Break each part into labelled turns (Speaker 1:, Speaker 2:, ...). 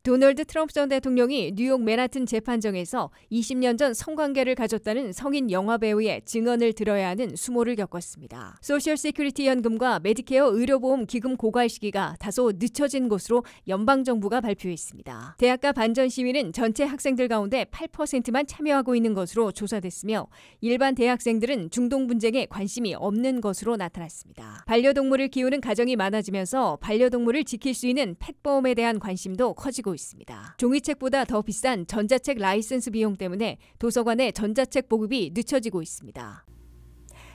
Speaker 1: 도널드 트럼프 전 대통령이 뉴욕 맨하튼 재판정에서 20년 전 성관계를 가졌다는 성인 영화배우의 증언을 들어야 하는 수모를 겪었습니다. 소셜 시큐리티 연금과 메디케어 의료보험 기금 고갈 시기가 다소 늦춰진 것으로 연방정부가 발표했습니다. 대학가 반전 시위는 전체 학생들 가운데 8%만 참여하고 있는 것으로 조사됐으며 일반 대학생들은 중동 분쟁에 관심이 없는 것으로 나타났습니다. 반려동물을 키우는 가정이 많아지면서 반려동물을 지킬 수 있는 펫보험에 대한 관심도 커지고 있습니다. 종이책보다 더 비싼 전자책 라이센스 비용 때문에 도서관의 전자책 보급이 늦춰지고 있습니다.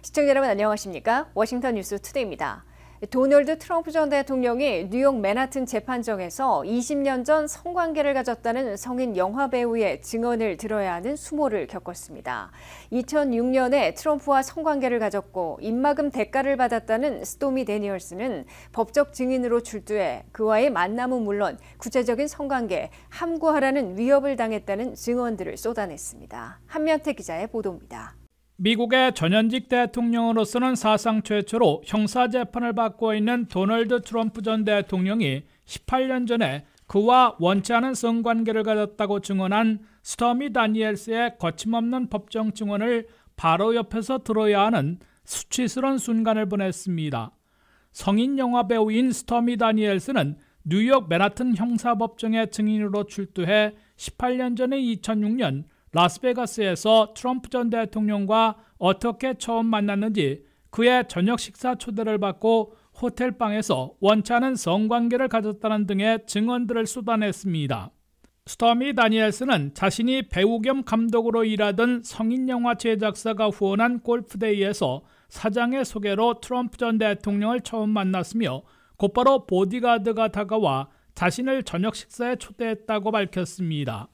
Speaker 1: 시청자 여러분 안녕하십니까? 워싱턴 뉴스 투데이입니다. 도널드 트럼프 전 대통령이 뉴욕 맨하튼 재판정에서 20년 전 성관계를 가졌다는 성인 영화배우의 증언을 들어야 하는 수모를 겪었습니다. 2006년에 트럼프와 성관계를 가졌고 입막음 대가를 받았다는 스토미 데니얼스는 법적 증인으로 출두해 그와의 만남은 물론 구체적인 성관계, 함구하라는 위협을 당했다는 증언들을 쏟아냈습니다. 한면태 기자의 보도입니다.
Speaker 2: 미국의 전현직 대통령으로서는 사상 최초로 형사재판을 받고 있는 도널드 트럼프 전 대통령이 18년 전에 그와 원치 않은 성관계를 가졌다고 증언한 스토미 다니엘스의 거침없는 법정 증언을 바로 옆에서 들어야 하는 수치스러운 순간을 보냈습니다. 성인 영화 배우인 스토미 다니엘스는 뉴욕 맨하튼 형사법정의 증인으로 출두해 18년 전의 2006년 라스베가스에서 트럼프 전 대통령과 어떻게 처음 만났는지, 그의 저녁 식사 초대를 받고 호텔방에서 원치 않은 성관계를 가졌다는 등의 증언들을 쏟아냈습니다. 스토미 다니엘스는 자신이 배우 겸 감독으로 일하던 성인영화 제작사가 후원한 골프데이에서 사장의 소개로 트럼프 전 대통령을 처음 만났으며 곧바로 보디가드가 다가와 자신을 저녁 식사에 초대했다고 밝혔습니다.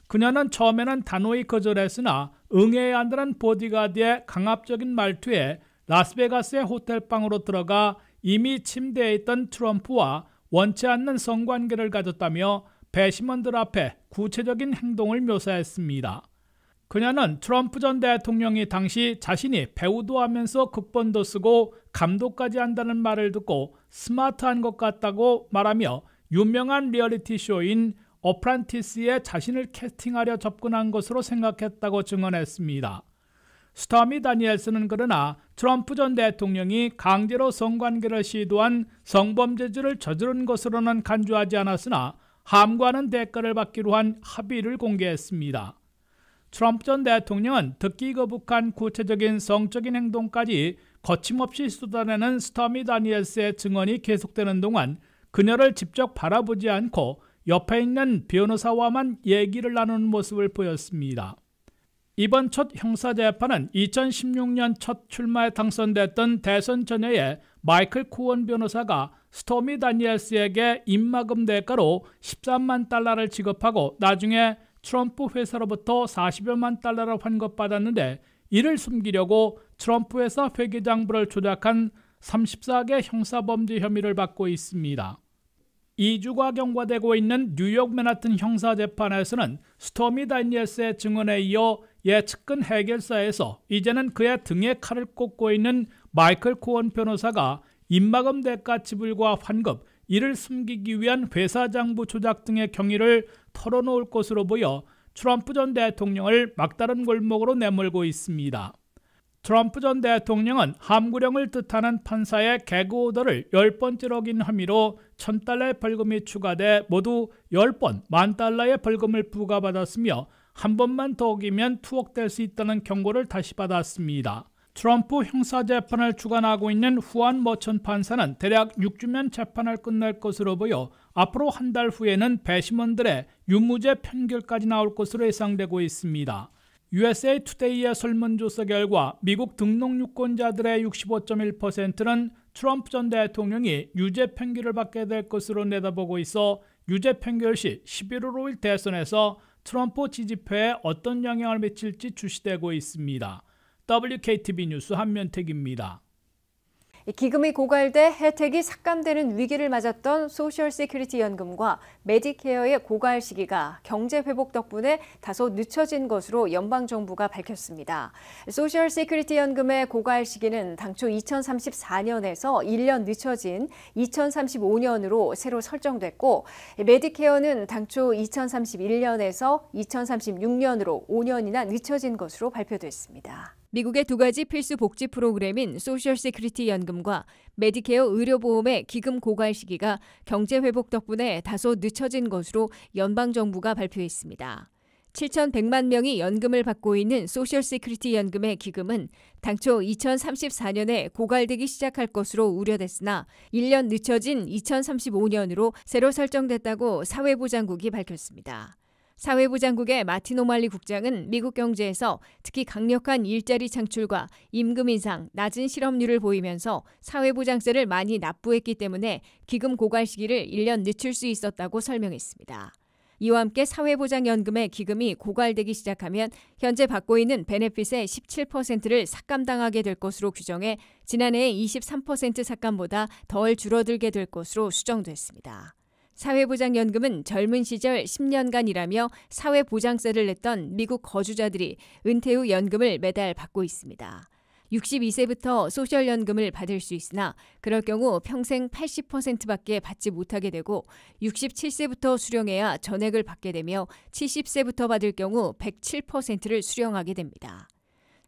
Speaker 2: 그녀는 처음에는 단호히 거절했으나 응해야 한다는 보디가드의 강압적인 말투에 라스베가스의 호텔방으로 들어가 이미 침대에 있던 트럼프와 원치 않는 성관계를 가졌다며 배심원들 앞에 구체적인 행동을 묘사했습니다. 그녀는 트럼프 전 대통령이 당시 자신이 배우도 하면서 극본도 쓰고 감독까지 한다는 말을 듣고 스마트한 것 같다고 말하며 유명한 리얼리티 쇼인 어프란티스에 자신을 캐스팅하려 접근한 것으로 생각했다고 증언했습니다. 스토미 다니엘스는 그러나 트럼프 전 대통령이 강제로 성관계를 시도한 성범죄죄를 저지른 것으로는 간주하지 않았으나 함구하는 대가를 받기로 한 합의를 공개했습니다. 트럼프 전 대통령은 듣기 거북한 구체적인 성적인 행동까지 거침없이 쏟아내는 스토미 다니엘스의 증언이 계속되는 동안 그녀를 직접 바라보지 않고 옆에 있는 변호사와만 얘기를 나누는 모습을 보였습니다. 이번 첫 형사재판은 2016년 첫 출마에 당선됐던 대선 전야에 마이클 코언 변호사가 스토미 다니엘스에게 입막음 대가로 13만 달러를 지급하고 나중에 트럼프 회사로부터 40여만 달러를 환급받았는데, 이를 숨기려고 트럼프 회사 회계장부를 조작한 34개 형사범죄 혐의를 받고 있습니다. 2주가 경과되고 있는 뉴욕 맨하튼 형사재판에서는 스토미 다니엘스의 증언에 이어 예측근 해결사에서 이제는 그의 등에 칼을 꽂고 있는 마이클 코언 변호사가 입막음 대가 지불과 환급, 이를 숨기기 위한 회사장부 조작 등의 경위를 털어놓을 것으로 보여 트럼프 전 대통령을 막다른 골목으로 내몰고 있습니다. 트럼프 전 대통령은 함구령을 뜻하는 판사의 개그 오더를 10번째로 어긴 혐의로 1,000달러의 벌금이 추가돼 모두 10번 10,000달러의 벌금을 부과받았으며 한 번만 더 어기면 투옥될 수 있다는 경고를 다시 받았습니다. 트럼프 형사재판을 주관하고 있는 후안 머천 판사는 대략 6주면 재판을 끝낼 것으로 보여 앞으로 한 달 후에는 배심원들의 유무죄 판결까지 나올 것으로 예상되고 있습니다. USA 투데이의 설문조사 결과 미국 등록 유권자들의 65.1%는 트럼프 전 대통령이 유죄 판결을 받게 될 것으로 내다보고 있어 유죄 판결 시 11월 5일 대선에서 트럼프 지지표에 어떤 영향을 미칠지 주시되고 있습니다. WKTV 뉴스 한면택입니다.
Speaker 1: 기금이 고갈돼 혜택이 삭감되는 위기를 맞았던 소셜 시큐리티 연금과 메디케어의 고갈 시기가 경제 회복 덕분에 다소 늦춰진 것으로 연방정부가 밝혔습니다. 소셜 시큐리티 연금의 고갈 시기는 당초 2034년에서 1년 늦춰진 2035년으로 새로 설정됐고, 메디케어는 당초 2031년에서 2036년으로 5년이나 늦춰진 것으로 발표됐습니다. 미국의 두 가지 필수 복지 프로그램인 소셜 시큐리티 연금과 메디케어 의료보험의 기금 고갈 시기가 경제 회복 덕분에 다소 늦춰진 것으로 연방정부가 발표했습니다. 7,100만 명이 연금을 받고 있는 소셜 시큐리티 연금의 기금은 당초 2034년에 고갈되기 시작할 것으로 우려됐으나 1년 늦춰진 2035년으로 새로 설정됐다고 사회부장국이 밝혔습니다. 사회부장국의 마틴 오말리 국장은 미국 경제에서 특히 강력한 일자리 창출과 임금 인상, 낮은 실업률을 보이면서 사회보장세를 많이 납부했기 때문에 기금 고갈 시기를 1년 늦출 수 있었다고 설명했습니다. 이와 함께 사회보장연금의 기금이 고갈되기 시작하면 현재 받고 있는 베네핏의 17%를 삭감당하게 될 것으로 규정해 지난해의 23% 삭감보다 덜 줄어들게 될 것으로 수정됐습니다. 사회보장연금은 젊은 시절 10년간 일하며 사회보장세를 냈던 미국 거주자들이 은퇴 후 연금을 매달 받고 있습니다. 62세부터 소셜연금을 받을 수 있으나 그럴 경우 평생 80%밖에 받지 못하게 되고 67세부터 수령해야 전액을 받게 되며 70세부터 받을 경우 107%를 수령하게 됩니다.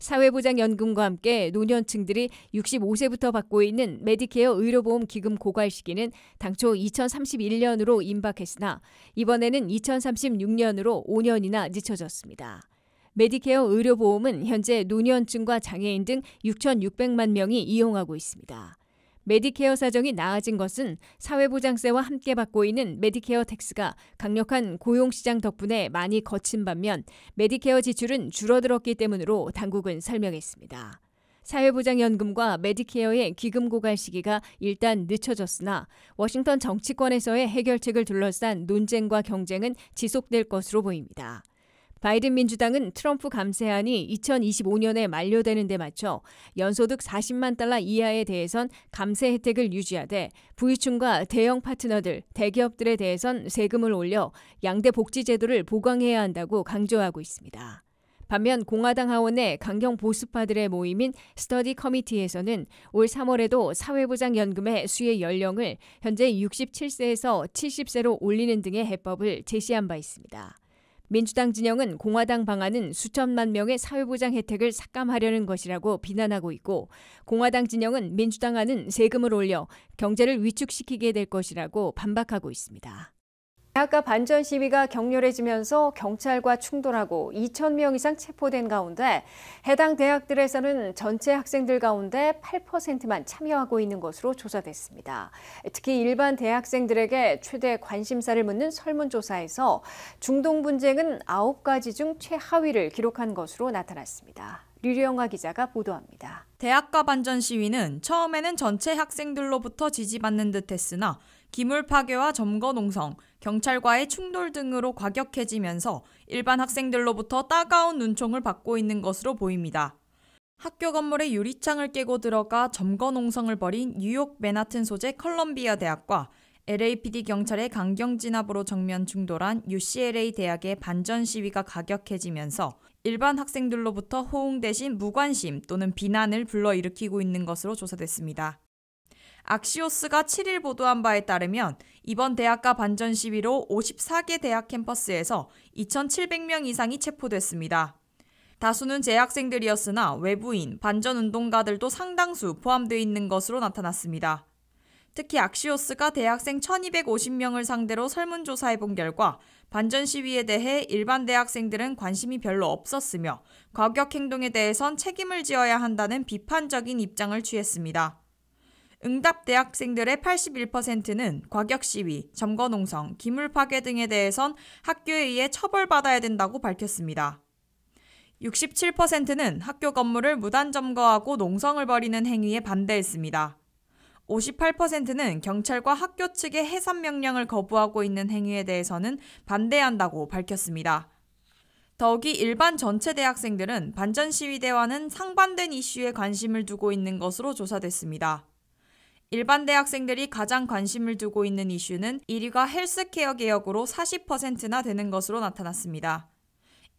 Speaker 1: 사회보장연금과 함께 노년층들이 65세부터 받고 있는 메디케어 의료보험 기금 고갈 시기는 당초 2031년으로 임박했으나 이번에는 2036년으로 5년이나 늦춰졌습니다. 메디케어 의료보험은 현재 노년층과 장애인 등 6,600만 명이 이용하고 있습니다. 메디케어 사정이 나아진 것은 사회보장세와 함께 받고 있는 메디케어 텍스가 강력한 고용시장 덕분에 많이 거친 반면 메디케어 지출은 줄어들었기 때문으로 당국은 설명했습니다. 사회보장연금과 메디케어의 기금 고갈 시기가 일단 늦춰졌으나 워싱턴 정치권에서의 해결책을 둘러싼 논쟁과 경쟁은 지속될 것으로 보입니다. 바이든 민주당은 트럼프 감세안이 2025년에 만료되는 데 맞춰 연소득 40만 달러 이하에 대해선 감세 혜택을 유지하되 부유층과 대형 파트너들, 대기업들에 대해선 세금을 올려 양대 복지 제도를 보강해야 한다고 강조하고 있습니다. 반면 공화당 하원의 강경 보수파들의 모임인 스터디 커미티에서는 올 3월에도 사회보장연금의 수혜 연령을 현재 67세에서 70세로 올리는 등의 해법을 제시한 바 있습니다. 민주당 진영은 공화당 방안은 수천만 명의 사회보장 혜택을 삭감하려는 것이라고 비난하고 있고 공화당 진영은 민주당안은 세금을 올려 경제를 위축시키게 될 것이라고 반박하고 있습니다. 대학가 반전 시위가 격렬해지면서 경찰과 충돌하고 2,000명 이상 체포된 가운데 해당 대학들에서는 전체 학생들 가운데 8%만 참여하고 있는 것으로 조사됐습니다. 특히 일반 대학생들에게 최대 관심사를 묻는 설문조사에서 중동 분쟁은 9가지 중 최하위를 기록한 것으로 나타났습니다. 류영아 기자가 보도합니다.
Speaker 3: 대학가 반전 시위는 처음에는 전체 학생들로부터 지지받는 듯했으나 기물 파괴와 점거 농성, 경찰과의 충돌 등으로 과격해지면서 일반 학생들로부터 따가운 눈총을 받고 있는 것으로 보입니다. 학교 건물의 유리창을 깨고 들어가 점거 농성을 벌인 뉴욕 맨하튼 소재 컬럼비아 대학과 LAPD 경찰의 강경 진압으로 정면 충돌한 UCLA 대학의 반전 시위가 가격해지면서 일반 학생들로부터 호응 대신 무관심 또는 비난을 불러일으키고 있는 것으로 조사됐습니다. 악시오스가 7일 보도한 바에 따르면 이번 대학가 반전 시위로 54개 대학 캠퍼스에서 2,700명 이상이 체포됐습니다. 다수는 재학생들이었으나 외부인, 반전운동가들도 상당수 포함되어 있는 것으로 나타났습니다. 특히 악시오스가 대학생 1,250명을 상대로 설문조사해본 결과 반전 시위에 대해 일반 대학생들은 관심이 별로 없었으며 과격 행동에 대해선 책임을 지어야 한다는 비판적인 입장을 취했습니다. 응답 대학생들의 81%는 과격 시위, 점거 농성, 기물 파괴 등에 대해선 학교에 의해 처벌받아야 된다고 밝혔습니다. 67%는 학교 건물을 무단 점거하고 농성을 벌이는 행위에 반대했습니다. 58%는 경찰과 학교 측의 해산 명령을 거부하고 있는 행위에 대해서는 반대한다고 밝혔습니다. 더욱이 일반 전체 대학생들은 반전 시위대와는 상반된 이슈에 관심을 두고 있는 것으로 조사됐습니다. 일반 대학생들이 가장 관심을 두고 있는 이슈는 1위가 헬스케어 개혁으로 40%나 되는 것으로 나타났습니다.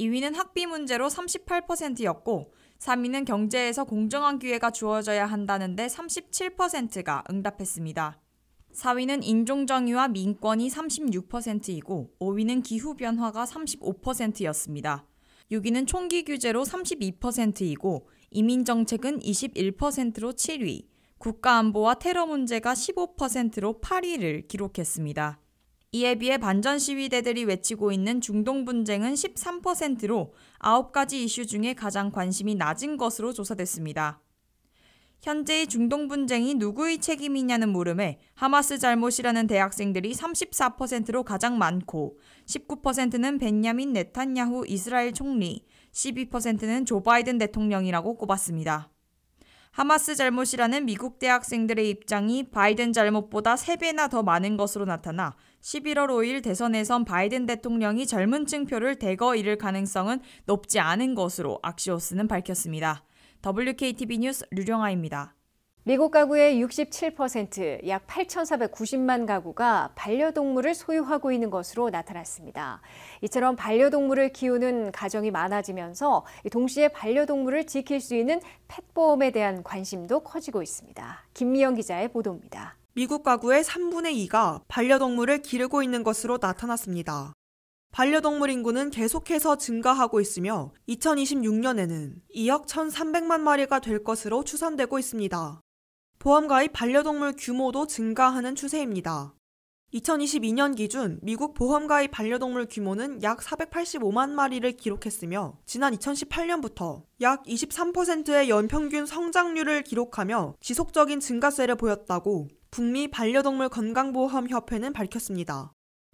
Speaker 3: 2위는 학비 문제로 38%였고 3위는 경제에서 공정한 기회가 주어져야 한다는데 37%가 응답했습니다. 4위는 인종정의와 민권이 36%이고 5위는 기후변화가 35%였습니다. 6위는 총기 규제로 32%이고 이민정책은 21%로 7위, 국가안보와 테러 문제가 15%로 8위를 기록했습니다. 이에 비해 반전 시위대들이 외치고 있는 중동 분쟁은 13%로 9가지 이슈 중에 가장 관심이 낮은 것으로 조사됐습니다. 현재의 중동 분쟁이 누구의 책임이냐는 물음에 하마스 잘못이라는 대학생들이 34%로 가장 많고 19%는 벤야민 네탄야후 이스라엘 총리, 12%는 조 바이든 대통령이라고 꼽았습니다. 하마스 잘못이라는 미국 대학생들의 입장이 바이든 잘못보다 3배나 더 많은 것으로 나타나 11월 5일 대선에선 바이든 대통령이 젊은 층 표를 대거 잃을 가능성은 높지 않은 것으로 악시오스는 밝혔습니다. WKTV 뉴스 류령아입니다.
Speaker 1: 미국 가구의 67%, 약 8,490만 가구가 반려동물을 소유하고 있는 것으로 나타났습니다. 이처럼 반려동물을 키우는 가정이 많아지면서 동시에 반려동물을 지킬 수 있는 펫보험에 대한 관심도 커지고 있습니다. 김미영 기자의 보도입니다.
Speaker 4: 미국 가구의 3분의 2가 반려동물을 기르고 있는 것으로 나타났습니다. 반려동물 인구는 계속해서 증가하고 있으며 2026년에는 2억 1,300만 마리가 될 것으로 추산되고 있습니다. 보험가입 반려동물 규모도 증가하는 추세입니다. 2022년 기준 미국 보험가입 반려동물 규모는 약 485만 마리를 기록했으며 지난 2018년부터 약 23%의 연평균 성장률을 기록하며 지속적인 증가세를 보였다고 북미 반려동물 건강보험협회는 밝혔습니다.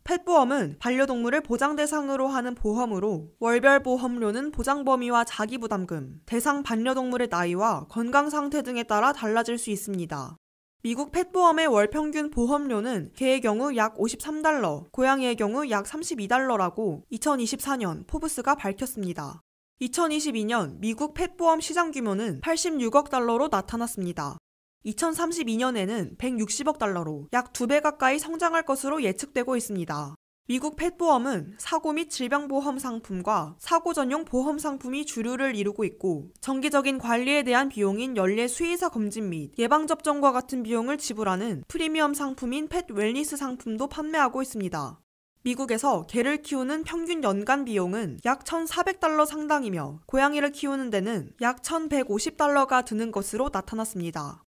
Speaker 4: 펫보험은 반려동물을 보장 대상으로 하는 보험으로 월별 보험료는 보장 범위와 자기부담금, 대상 반려동물의 나이와 건강 상태 등에 따라 달라질 수 있습니다. 미국 펫보험의 월평균 보험료는 개의 경우 약 $53, 고양이의 경우 약 $32라고 2024년 포브스가 밝혔습니다. 2022년 미국 펫보험 시장 규모는 86억 달러로 나타났습니다. 2032년에는 160억 달러로 약 2배 가까이 성장할 것으로 예측되고 있습니다. 미국 펫보험은 사고 및 질병보험 상품과 사고 전용 보험 상품이 주류를 이루고 있고 정기적인 관리에 대한 비용인 연례 수의사 검진 및 예방접종과 같은 비용을 지불하는 프리미엄 상품인 펫 웰니스 상품도 판매하고 있습니다. 미국에서 개를 키우는 평균 연간 비용은 약 $1,400 상당이며 고양이를 키우는 데는 약 $1,150가 드는 것으로 나타났습니다.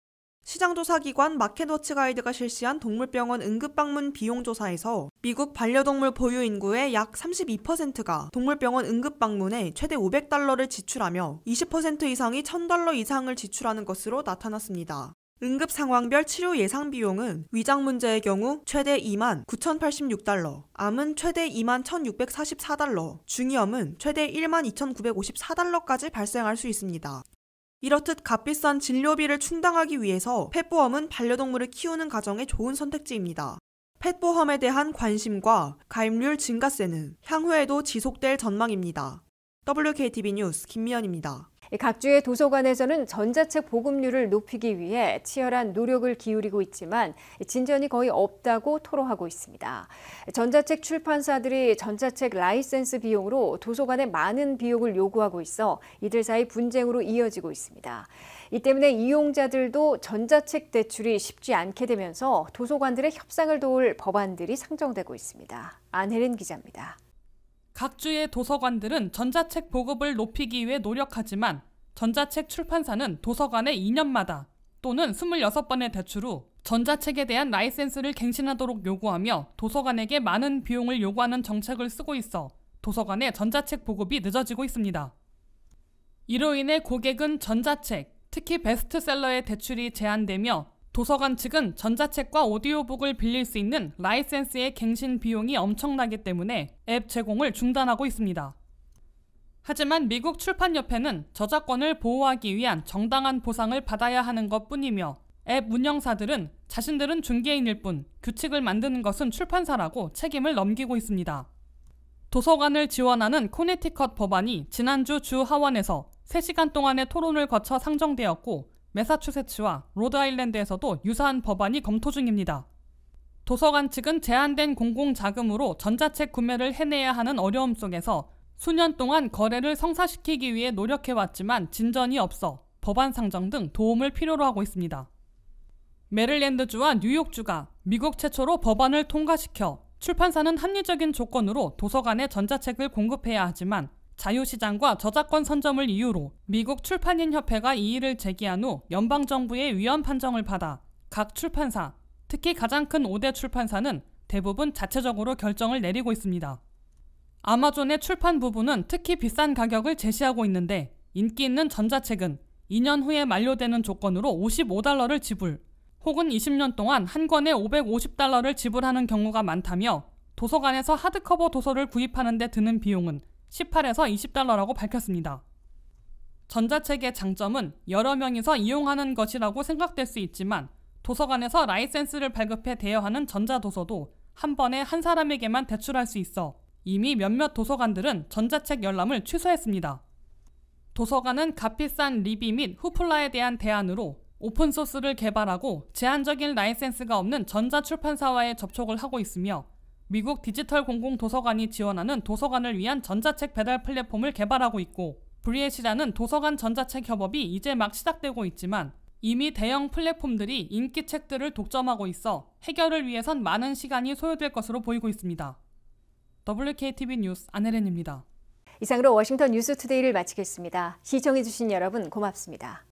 Speaker 4: 시장조사기관 마켓워치 가이드가 실시한 동물병원 응급방문 비용조사에서 미국 반려동물 보유 인구의 약 32%가 동물병원 응급방문에 최대 $500를 지출하며 20% 이상이 $1,000 이상을 지출하는 것으로 나타났습니다. 응급상황별 치료 예상 비용은 위장 문제의 경우 최대 $29,086, 암은 최대 $21,644, 중이염은 최대 $12,954까지 발생할 수 있습니다. 이렇듯 값비싼 진료비를 충당하기 위해서 펫보험은 반려동물을 키우는 가정의 좋은 선택지입니다. 펫보험에 대한 관심과 가입률 증가세는 향후에도 지속될 전망입니다. WKTV 뉴스 김미연입니다.
Speaker 1: 각 주의 도서관에서는 전자책 보급률을 높이기 위해 치열한 노력을 기울이고 있지만 진전이 거의 없다고 토로하고 있습니다. 전자책 출판사들이 전자책 라이센스 비용으로 도서관에 많은 비용을 요구하고 있어 이들 사이 분쟁으로 이어지고 있습니다. 이 때문에 이용자들도 전자책 대출이 쉽지 않게 되면서 도서관들의 협상을 도울 법안들이 상정되고 있습니다. 안혜린 기자입니다.
Speaker 5: 각 주의 도서관들은 전자책 보급을 높이기 위해 노력하지만 전자책 출판사는 도서관에 2년마다 또는 26번의 대출 후 전자책에 대한 라이센스를 갱신하도록 요구하며 도서관에게 많은 비용을 요구하는 정책을 쓰고 있어 도서관의 전자책 보급이 늦어지고 있습니다. 이로 인해 고객은 전자책, 특히 베스트셀러의 대출이 제한되며 도서관 측은 전자책과 오디오북을 빌릴 수 있는 라이센스의 갱신 비용이 엄청나기 때문에 앱 제공을 중단하고 있습니다. 하지만 미국 출판협회는 저작권을 보호하기 위한 정당한 보상을 받아야 하는 것뿐이며 앱 운영사들은 자신들은 중개인일 뿐 규칙을 만드는 것은 출판사라고 책임을 넘기고 있습니다. 도서관을 지원하는 코네티컷 법안이 지난주 주 하원에서 3시간 동안의 토론을 거쳐 상정되었고 매사추세츠와 로드아일랜드에서도 유사한 법안이 검토 중입니다. 도서관 측은 제한된 공공자금으로 전자책 구매를 해내야 하는 어려움 속에서 수년 동안 거래를 성사시키기 위해 노력해왔지만 진전이 없어 법안 상정 등 도움을 필요로 하고 있습니다. 메릴랜드주와 뉴욕주가 미국 최초로 법안을 통과시켜 출판사는 합리적인 조건으로 도서관에 전자책을 공급해야 하지만 자유시장과 저작권 선점을 이유로 미국 출판인협회가 이의를 제기한 후 연방정부의 위헌 판정을 받아 각 출판사, 특히 가장 큰 5대 출판사는 대부분 자체적으로 결정을 내리고 있습니다. 아마존의 출판 부부는 특히 비싼 가격을 제시하고 있는데 인기 있는 전자책은 2년 후에 만료되는 조건으로 $55를 지불, 혹은 20년 동안 한 권에 $550를 지불하는 경우가 많다며 도서관에서 하드커버 도서를 구입하는 데 드는 비용은 $18에서 $20라고 밝혔습니다. 전자책의 장점은 여러 명이서 이용하는 것이라고 생각될 수 있지만 도서관에서 라이센스를 발급해 대여하는 전자도서도 한 번에 한 사람에게만 대출할 수 있어 이미 몇몇 도서관들은 전자책 열람을 취소했습니다. 도서관은 값비싼 리비 및 후플라에 대한 대안으로 오픈소스를 개발하고 제한적인 라이센스가 없는 전자출판사와의 접촉을 하고 있으며 미국 디지털 공공도서관이 지원하는 도서관을 위한 전자책 배달 플랫폼을 개발하고 있고 브리엣이라는 도서관 전자책 협업이 이제 막 시작되고 있지만 이미 대형 플랫폼들이 인기 책들을 독점하고 있어 해결을 위해선 많은 시간이 소요될 것으로 보이고 있습니다. WKTV 뉴스 안혜린입니다.
Speaker 1: 이상으로 워싱턴 뉴스투데이를 마치겠습니다. 시청해주신 여러분 고맙습니다.